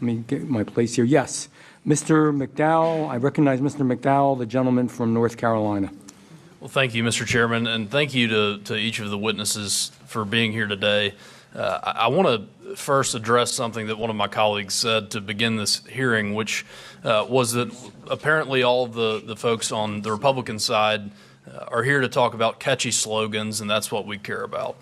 Let me get my place here. Yes. Mr. McDowell, I recognize Mr. McDowell, the gentleman from North Carolina. Well, thank you, Mr. Chairman, and thank you to each of the witnesses for being here today. I want to first address something that one of my colleagues said to begin this hearing, which was that apparently all of the folks on the Republican side are here to talk about catchy slogans, and that's what we care about.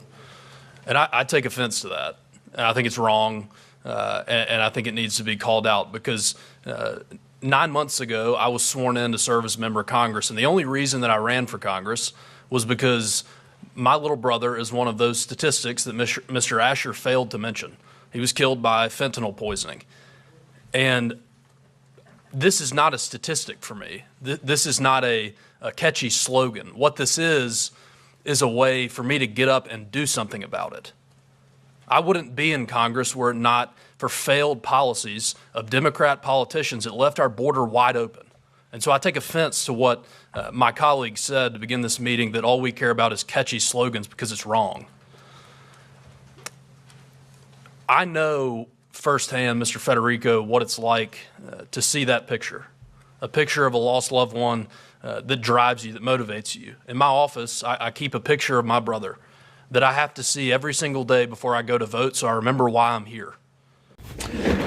And I take offense to that. And I think it's wrong, and I think it needs to be called out because 9 months ago, I was sworn in to serve as a member of Congress, and the only reason that I ran for Congress was because my little brother is one of those statistics that Mr. Asher failed to mention. He was killed by fentanyl poisoning. And this is not a statistic for me. This is not a catchy slogan. What this is a way for me to get up and do something about it. I wouldn't be in Congress were it not for failed policies of Democrat politicians that left our border wide open. And so I take offense to what my colleague said to begin this meeting, that all we care about is catchy slogans, because it's wrong. I know firsthand, Mr. Federico, what it's like to see that picture, a picture of a lost loved one that drives you, that motivates you. In my office, I keep a picture of my brother that I have to see every single day before I go to vote, so I remember why I'm here.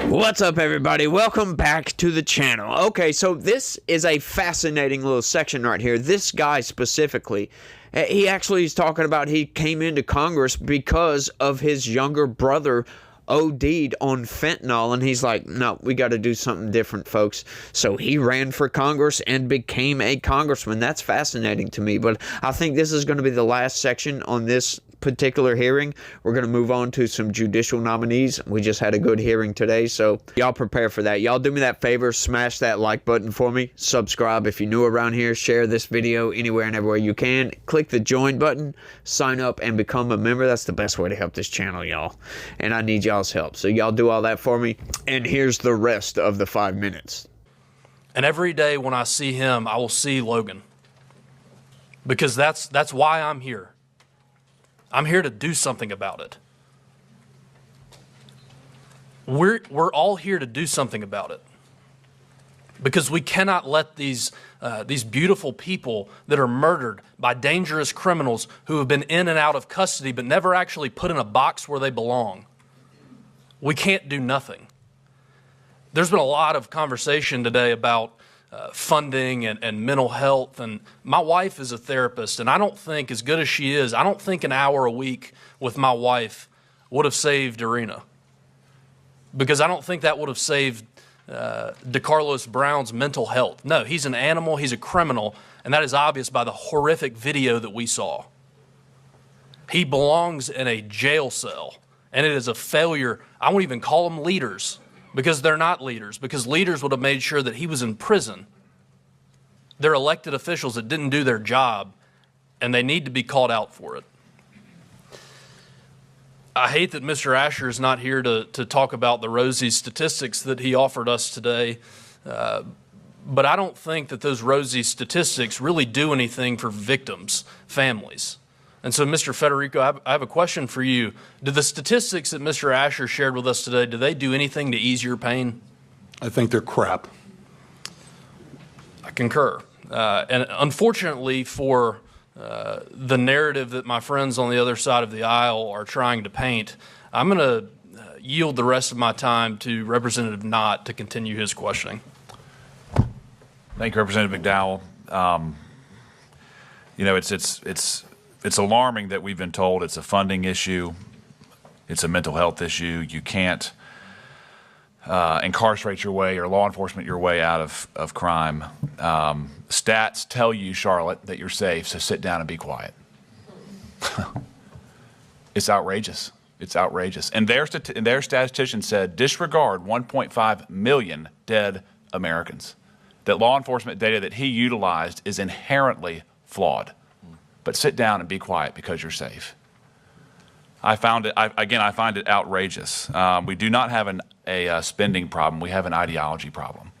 What's up, everybody? Welcome back to the channel. Okay, so this is a fascinating little section right here. This guy specifically, he actually is talking about he came into Congress because of his younger brother OD'd on fentanyl, and he's like, no, we got to do something different, folks. So he ran for Congress and became a congressman. That's fascinating to me, but I think this is going to be the last section on this particular hearing. We're going to move on to some judicial nominees. We just had a good hearing today, so y'all prepare for that. Y'all do me that favor, smash that like button for me, subscribe if you're new around here, share this video anywhere and everywhere you can, click the join button, sign up and become a member. That's the best way to help this channel, y'all, and I need y'all's help, so y'all do all that for me. And here's the rest of the 5 minutes. And every day when I see him, I will see Logan, because that's why I'm here. I'm here to do something about it. We're all here to do something about it, because we cannot let these beautiful people that are murdered by dangerous criminals who have been in and out of custody but never actually put in a box where they belong. We can't do nothing. There's been a lot of conversation today about funding and mental health, and my wife is a therapist, and I don't think, as good as she is, I don't think an hour a week with my wife would have saved Irina, because I don't think that would have saved DeCarlos Brown's mental health. No, he's an animal, he's a criminal, and that is obvious by the horrific video that we saw. He belongs in a jail cell, and it is a failure. I won't even call them leaders, because they're not leaders, because leaders would have made sure that he was in prison. They're elected officials that didn't do their job, and they need to be called out for it. I hate that Mr. Asher is not here to talk about the rosy statistics that he offered us today, but I don't think that those rosy statistics really do anything for victims' families. And so, Mr. Federico, I have a question for you. Do the statistics that Mr. Asher shared with us today, do they do anything to ease your pain? I think they're crap. I concur. And unfortunately for the narrative that my friends on the other side of the aisle are trying to paint, I'm going to yield the rest of my time to Representative Knott to continue his questioning. Thank you, Representative McDowell. You know, it's alarming that we've been told it's a funding issue, it's a mental health issue. You can't incarcerate your way or law enforcement your way out of crime. Stats tell you, Charlotte, that you're safe, so sit down and be quiet. It's outrageous. It's outrageous. And their statistician said disregard 1.5 million dead Americans. That law enforcement data that he utilized is inherently flawed. But sit down and be quiet because you're safe. I find it outrageous. We do not have a spending problem. We have an ideology problem.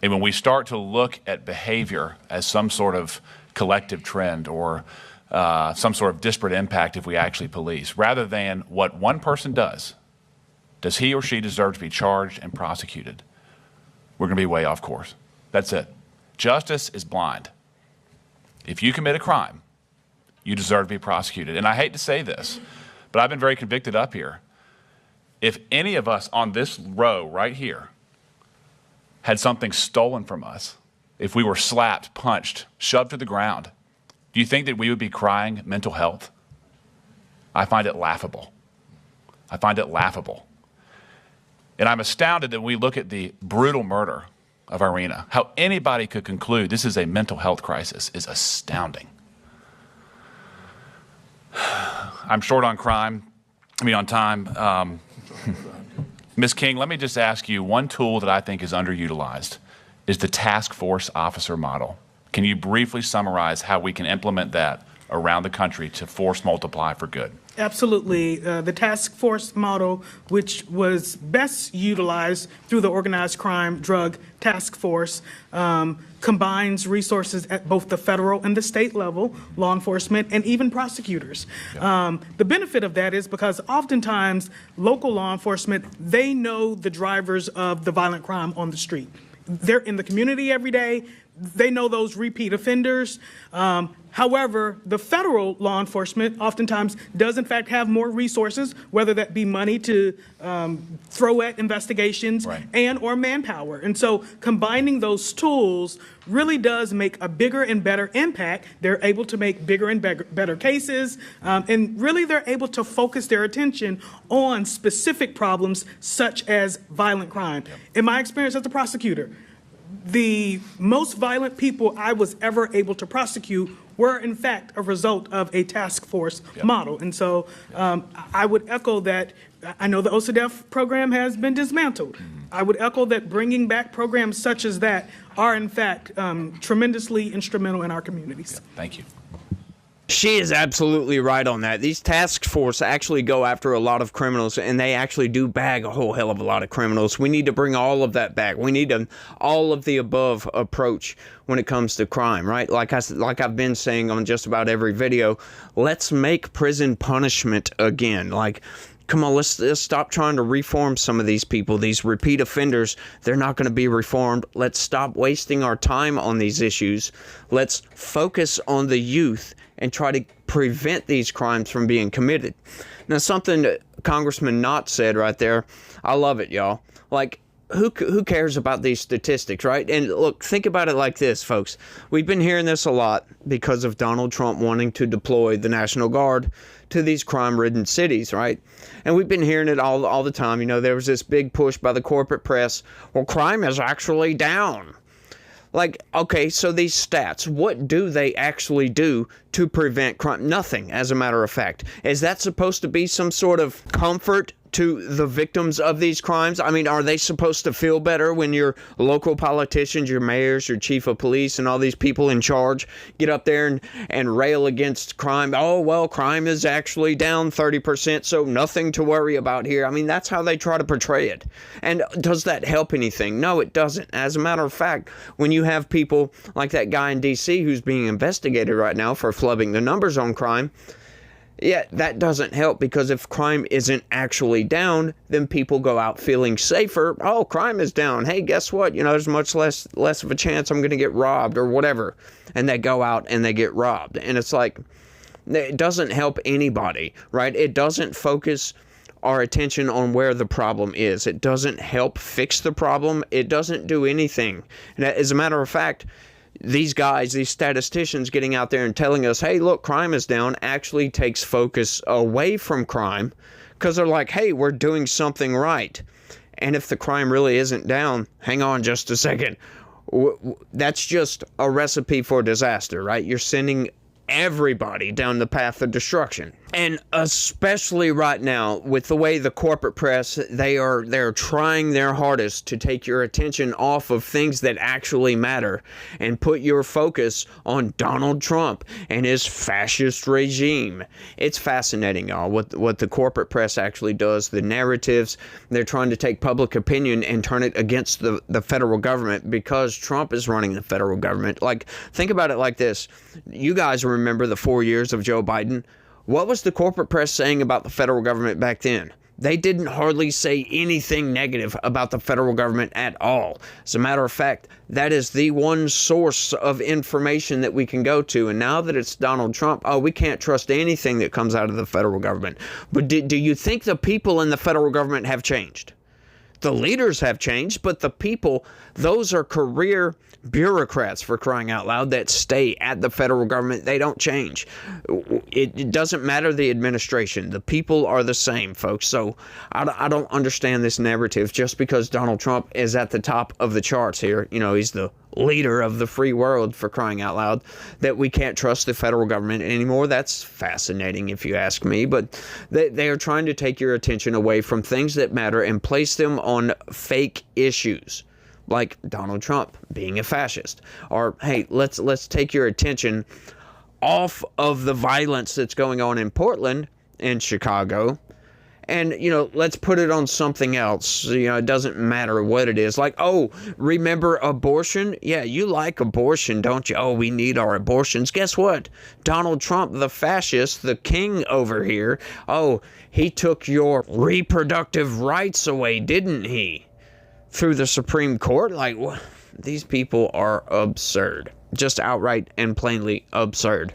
And when we start to look at behavior as some sort of collective trend or some sort of disparate impact if we actually police, rather than what one person does does he or she deserve to be charged and prosecuted? We're going to be way off course. That's it. Justice is blind. If you commit a crime, you deserve to be prosecuted. And I hate to say this, but I've been very convicted up here. If any of us on this row right here had something stolen from us, if we were slapped, punched, shoved to the ground, do you think that we would be crying mental health? I find it laughable. I find it laughable. And I'm astounded that we look at the brutal murder of Irina. How anybody could conclude this is a mental health crisis is astounding. I'm short on on time. Ms. King, let me just ask you, one tool that I think is underutilized is the task force officer model. Can you briefly summarize how we can implement that around the country to force multiply for good? Absolutely. The task force model, which was best utilized through the Organized Crime Drug Task Force, combines resources at both the federal and the state level, law enforcement, and even prosecutors. The benefit of that is because oftentimes local law enforcement, they know the drivers of the violent crime on the street. They're in the community every day. They know those repeat offenders. However, the federal law enforcement oftentimes does in fact have more resources, whether that be money to throw at investigations and or manpower. And so combining those tools really does make a bigger and better impact. They're able to make bigger and better cases, and really they're able to focus their attention on specific problems such as violent crime. In my experience as a prosecutor, the most violent people I was ever able to prosecute were, in fact, a result of a task force model. And so I would echo that. I know the OCDEF program has been dismantled. I would echo that bringing back programs such as that are, in fact, tremendously instrumental in our communities. Thank you. She is absolutely right on that. These task force actually go after a lot of criminals, and they actually do bag a whole hell of a lot of criminals. We need to bring all of that back. We need an all of the above approach when it comes to crime, right? Like I've been saying on just about every video, let's make prison punishment again. Like, come on, let's stop trying to reform some of these people. These repeat offenders, they're not going to be reformed. Let's stop wasting our time on these issues. Let's focus on the youth and try to prevent these crimes from being committed. Now, something that Congressman Knott said right there, I love it, y'all. Like, who cares about these statistics, right? And look, think about it like this, folks. We've been hearing this a lot because of Donald Trump wanting to deploy the National Guard to these crime-ridden cities, right? And we've been hearing it all the time. You know, there was this big push by the corporate press. Well, crime is actually down. Like, okay, so these stats, what do they actually do to prevent crime? Nothing, as a matter of fact. Is that supposed to be some sort of comfort to the victims of these crimes? I mean, are they supposed to feel better when your local politicians, your mayors, your chief of police, and all these people in charge get up there and rail against crime? Oh, well, crime is actually down 30%, so nothing to worry about here. I mean, that's how they try to portray it. And does that help anything? No, it doesn't. As a matter of fact, when you have people like that guy in D.C. who's being investigated right now for flubbing the numbers on crime, yeah, that doesn't help, because if crime isn't actually down, then people go out feeling safer. Oh, crime is down. Hey, guess what? You know, there's much less of a chance I'm going to get robbed or whatever. And they go out and they get robbed. And it's like, it doesn't help anybody, right? It doesn't focus our attention on where the problem is. It doesn't help fix the problem. It doesn't do anything. And as a matter of fact, these guys, these statisticians getting out there and telling us, hey, look, crime is down, actually takes focus away from crime, because they're like, hey, we're doing something right. And if the crime really isn't down, hang on just a second. That's just a recipe for disaster, right? You're sending everybody down the path of destruction. And especially right now, with the way the corporate press, they're trying their hardest to take your attention off of things that actually matter and put your focus on Donald Trump and his fascist regime. It's fascinating, y'all, what the corporate press actually does. The narratives, they're trying to take public opinion and turn it against the federal government because Trump is running the federal government. Like, think about it like this. You guys remember the 4 years of Joe Biden. What was the corporate press saying about the federal government back then? They didn't hardly say anything negative about the federal government at all. As a matter of fact, that is the one source of information that we can go to. And now that it's Donald Trump, we can't trust anything that comes out of the federal government. But do you think the people in the federal government have changed? The leaders have changed, but the people, those are career bureaucrats, for crying out loud, that stay at the federal government. They don't change. It doesn't matter the administration. The people are the same, folks. So I don't understand this narrative just because Donald Trump is at the top of the charts here. You know, he's the leader of the free world, for crying out loud, that we can't trust the federal government anymore. That's fascinating if you ask me, but they are trying to take your attention away from things that matter and place them on fake issues like Donald Trump being a fascist. Or, hey, let's take your attention off of the violence that's going on in Portland and Chicago, and, you know, let's put it on something else. You know, it doesn't matter what it is. Like, oh, remember abortion? Yeah, you like abortion, don't you? Oh, we need our abortions. Guess what? Donald Trump, the fascist, the king over here, oh, he took your reproductive rights away, didn't he? Through the Supreme Court? Like, what? These people are absurd. Just outright and plainly absurd.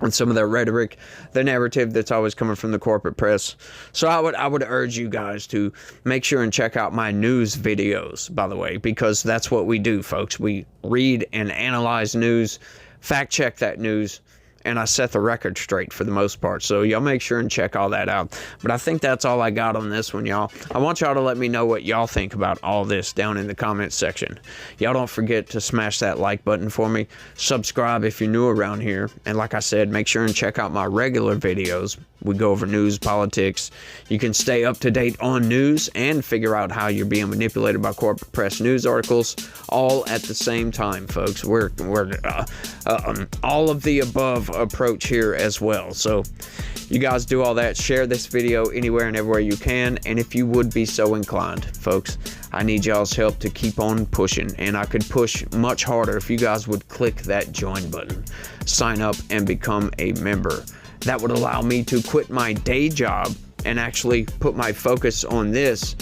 And some of their rhetoric, the narrative that's always coming from the corporate press. So I would urge you guys to make sure and check out my news videos, by the way, because that's what we do, folks. We read and analyze news, fact check that news, and I set the record straight for the most part. So y'all make sure and check all that out. But I think that's all I got on this one, y'all. I want y'all to let me know what y'all think about all this down in the comments section. Y'all don't forget to smash that like button for me. Subscribe if you're new around here. And like I said, make sure and check out my regular videos. We go over news, politics. You can stay up to date on news and figure out how you're being manipulated by corporate press news articles all at the same time, folks. We're all of the above approach here as well. So you guys do all that. Share this video anywhere and everywhere you can. And if you would be so inclined, folks, I need y'all's help to keep on pushing. And I could push much harder if you guys would click that join button, sign up, and become a member. That would allow me to quit my day job and actually put my focus on this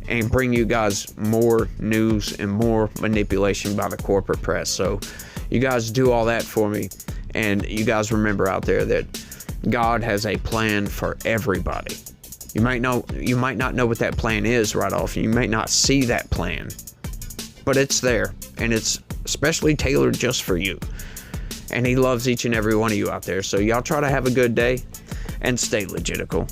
and bring you guys more news and more manipulation by the corporate press. So you guys do all that for me. And you guys remember out there that God has a plan for everybody. You might not know what that plan is right off. You may not see that plan, but it's there, and it's especially tailored just for you. And he loves each and every one of you out there. So y'all try to have a good day and stay legitical.